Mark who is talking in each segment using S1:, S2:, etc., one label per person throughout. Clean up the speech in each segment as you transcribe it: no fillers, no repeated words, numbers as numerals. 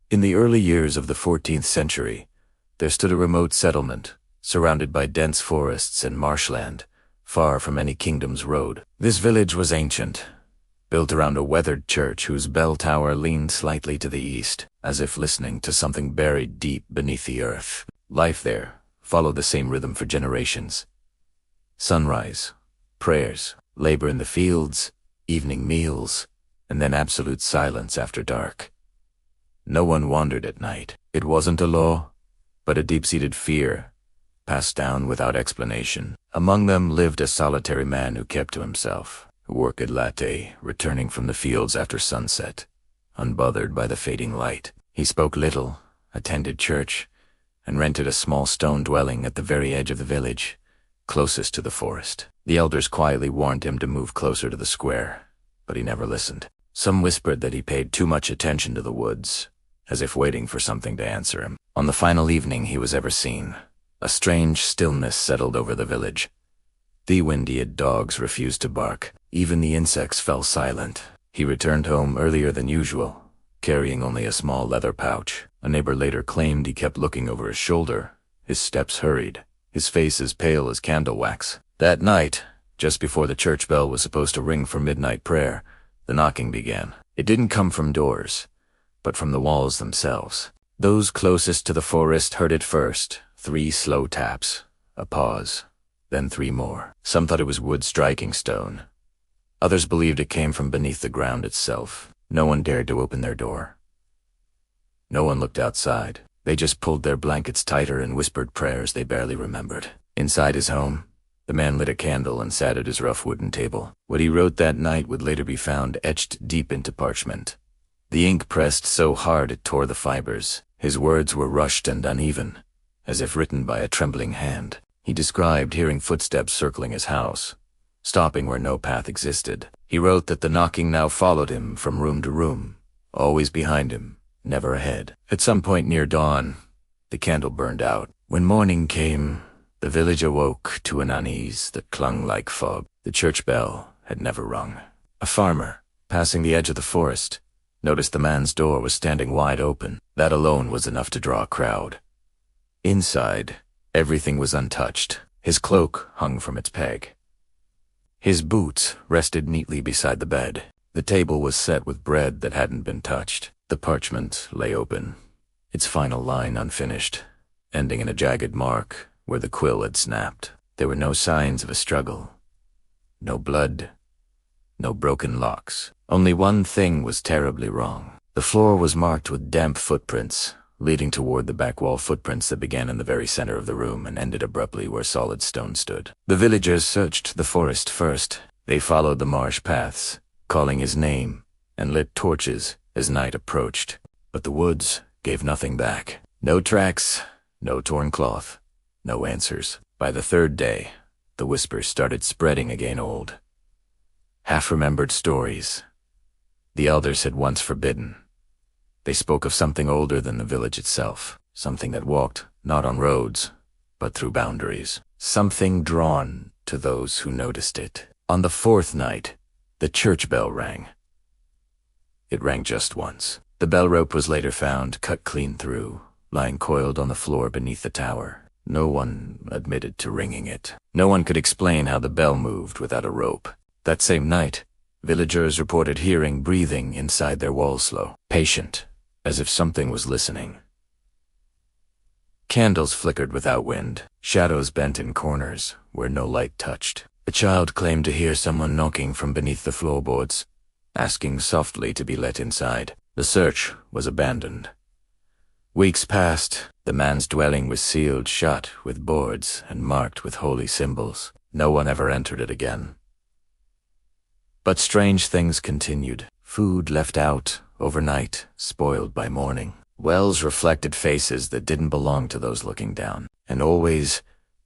S1: In the early years of the 14th century, there stood a remote settlement, surrounded by dense forests and marshland, far from any kingdom's road. This village was ancient, built around a weathered church whose bell tower leaned slightly to the east, as if listening to something buried deep beneath the earth. Life there followed the same rhythm for generations. Sunrise, prayers, labor in the fields, evening meals, and then absolute silence after dark. No one wandered at night. It wasn't a law, but a deep-seated fear, passed down without explanation. Among them lived a solitary man who kept to himself, a worked latte, returning from the fields after sunset, unbothered by the fading light. He spoke little, attended church, and rented a small stone dwelling at the very edge of the village, closest to the forest. The elders quietly warned him to move closer to the square, but he never listened. Some whispered that he paid too much attention to the woods, as if waiting for something to answer him. On the final evening he was ever seen, a strange stillness settled over the village. The wind-eared dogs refused to bark. Even the insects fell silent. He returned home earlier than usual, carrying only a small leather pouch. A neighbor later claimed he kept looking over his shoulder. His steps hurried, his face as pale as candle wax. That night, just before the church bell was supposed to ring for midnight prayer, the knocking began. It didn't come from doors, but from the walls themselves. Those closest to the forest heard it first, 3 slow taps, a pause, then 3 more. Some thought it was wood striking stone. Others believed it came from beneath the ground itself. No one dared to open their door. No one looked outside. They just pulled their blankets tighter and whispered prayers they barely remembered. Inside his home, the man lit a candle and sat at his rough wooden table. What he wrote that night would later be found etched deep into parchment. The ink pressed so hard it tore the fibers. His words were rushed and uneven, as if written by a trembling hand. He described hearing footsteps circling his house, stopping where no path existed. He wrote that the knocking now followed him from room to room, always behind him, never ahead. At some point near dawn, the candle burned out. When morning came, the village awoke to an unease that clung like fog. The church bell had never rung. A farmer, passing the edge of the forest, noticed the man's door was standing wide open. That alone was enough to draw a crowd. Inside, everything was untouched. His cloak hung from its peg. His boots rested neatly beside the bed. The table was set with bread that hadn't been touched. The parchment lay open, its final line unfinished, ending in a jagged mark where the quill had snapped. There were no signs of a struggle. No blood. No broken locks. Only one thing was terribly wrong. The floor was marked with damp footprints, leading toward the back wall footprints that began in the very center of the room and ended abruptly where solid stone stood. The villagers searched the forest first. They followed the marsh paths, calling his name, and lit torches as night approached. But the woods gave nothing back. No tracks, no torn cloth, no answers. By the 3rd day, the whispers started spreading again. Old, half-remembered stories the elders had once forbidden. They spoke of something older than the village itself, something that walked not on roads, but through boundaries, something drawn to those who noticed it. On the 4th night, the church bell rang. It rang just once. The bell rope was later found, cut clean through, lying coiled on the floor beneath the tower. No one admitted to ringing it. No one could explain how the bell moved without a rope. That same night, villagers reported hearing breathing inside their walls, slow, patient, as if something was listening. Candles flickered without wind. Shadows bent in corners where no light touched. A child claimed to hear someone knocking from beneath the floorboards, asking softly to be let inside. The search was abandoned. Weeks passed. The man's dwelling was sealed shut with boards and marked with holy symbols. No one ever entered it again. But strange things continued. Food left out overnight, spoiled by morning. Wells reflected faces that didn't belong to those looking down, and always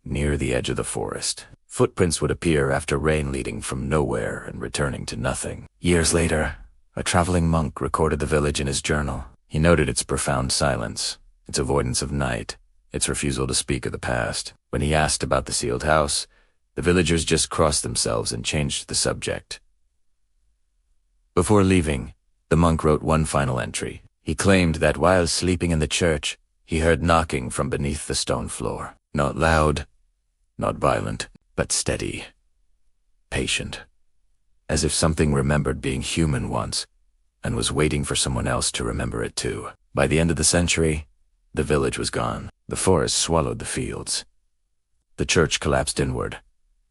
S1: near the edge of the forest. Footprints would appear after rain, leading from nowhere and returning to nothing. Years later, a traveling monk recorded the village in his journal. He noted its profound silence, its avoidance of night, its refusal to speak of the past. When he asked about the sealed house, the villagers just crossed themselves and changed the subject. Before leaving, the monk wrote one final entry. He claimed that while sleeping in the church, he heard knocking from beneath the stone floor. Not loud, not violent, but steady, patient, as if something remembered being human once and was waiting for someone else to remember it too. By the end of the century, the village was gone. The forest swallowed the fields. The church collapsed inward,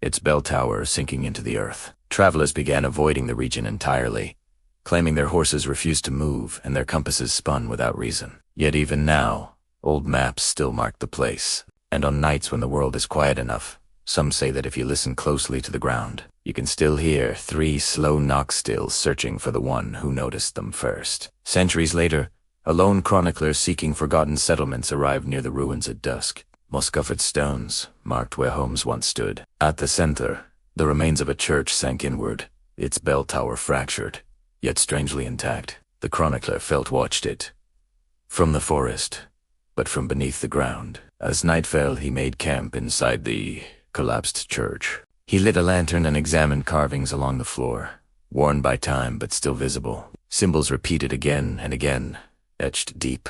S1: its bell tower sinking into the earth. Travelers began avoiding the region entirely, claiming their horses refused to move and their compasses spun without reason. Yet even now, old maps still mark the place, and on nights when the world is quiet enough, some say that if you listen closely to the ground, you can still hear 3 slow knock-stills searching for the one who noticed them first. Centuries later, a lone chronicler seeking forgotten settlements arrived near the ruins at dusk. Moss-covered stones marked where homes once stood. At the center, the remains of a church sank inward, its bell tower fractured, yet strangely intact. The chronicler felt watched it. From the forest, but from beneath the ground. As night fell, he made camp inside the collapsed church. He lit a lantern and examined carvings along the floor, worn by time but still visible. Symbols repeated again and again, etched deep,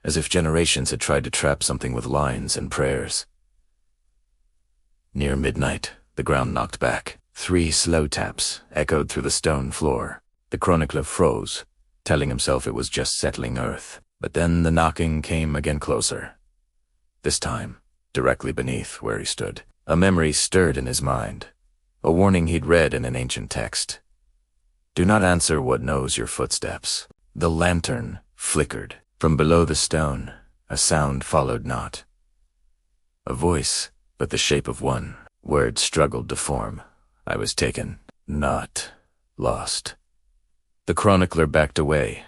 S1: as if generations had tried to trap something with lines and prayers. Near midnight, the ground knocked back. 3 slow taps echoed through the stone floor. The chronicler froze, telling himself it was just settling earth. But then the knocking came again closer. This time, directly beneath where he stood. A memory stirred in his mind, a warning he'd read in an ancient text. Do not answer what knows your footsteps. The lantern flickered. From below the stone, a sound followed not. A voice, but the shape of one. Words struggled to form. I was taken, not lost. The chronicler backed away,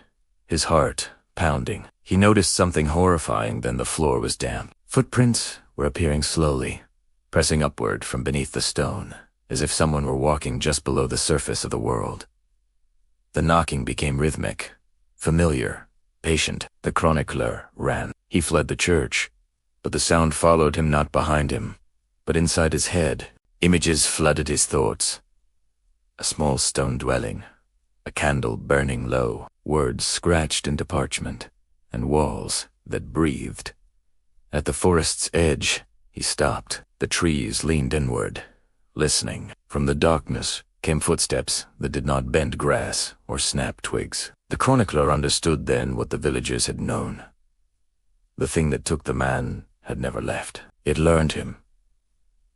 S1: his heart pounding. He noticed something horrifying, then the floor was damp. Footprints were appearing slowly, pressing upward from beneath the stone, as if someone were walking just below the surface of the world. The knocking became rhythmic, familiar, patient. The chronicler ran. He fled the church, but the sound followed him, not behind him, but inside his head. Images flooded his thoughts. A small stone dwelling, a candle burning low, words scratched into parchment, and walls that breathed. At the forest's edge, he stopped. The trees leaned inward, listening. From the darkness came footsteps that did not bend grass or snap twigs. The chronicler understood then what the villagers had known. The thing that took the man had never left. It learned him.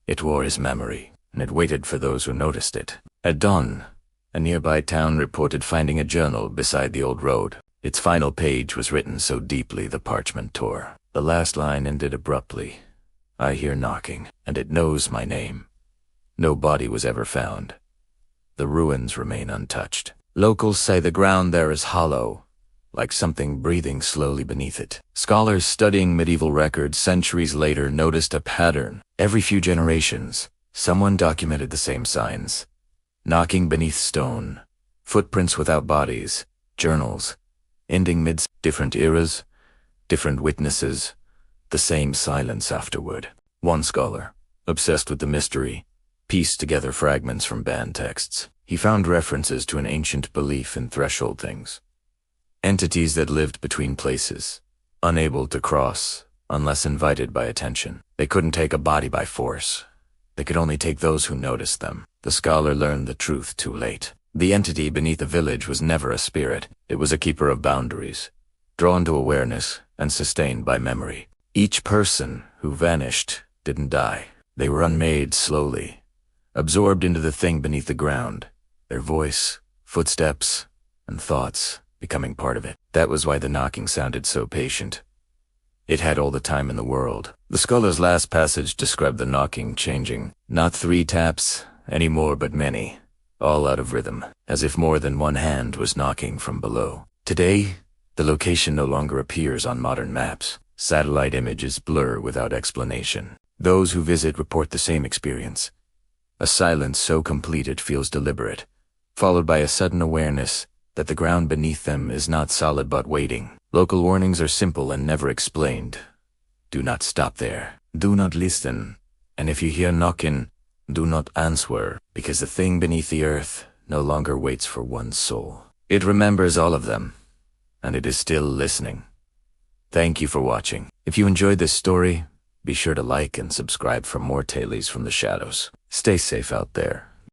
S1: It wore his memory, and it waited for those who noticed it. At dawn, a nearby town reported finding a journal beside the old road. Its final page was written so deeply the parchment tore. The last line ended abruptly. I hear knocking, and it knows my name. No body was ever found. The ruins remain untouched. Locals say the ground there is hollow, like something breathing slowly beneath it. Scholars studying medieval records centuries later noticed a pattern. Every few generations, someone documented the same signs. Knocking beneath stone, footprints without bodies, journals, ending mid different eras, different witnesses, the same silence afterward. One scholar, obsessed with the mystery, pieced together fragments from banned texts. He found references to an ancient belief in threshold things. Entities that lived between places, unable to cross unless invited by attention. They couldn't take a body by force. They could only take those who noticed them. The scholar learned the truth too late. The entity beneath the village was never a spirit. It was a keeper of boundaries, drawn to awareness and sustained by memory. Each person who vanished didn't die. They were unmade slowly, absorbed into the thing beneath the ground, their voice, footsteps, and thoughts becoming part of it. That was why the knocking sounded so patient. It had all the time in the world. The scholar's last passage described the knocking changing. Not 3 taps anymore, but many, all out of rhythm, as if more than one hand was knocking from below. Today, the location no longer appears on modern maps. Satellite images blur without explanation. Those who visit report the same experience. A silence so complete it feels deliberate, followed by a sudden awareness that the ground beneath them is not solid but waiting. Local warnings are simple and never explained. Do not stop there. Do not listen. And if you hear knocking, do not answer, because the thing beneath the earth no longer waits for one soul. It remembers all of them, and it is still listening. Thank you for watching. If you enjoyed this story, be sure to like and subscribe for more tales from the shadows. Stay safe out there.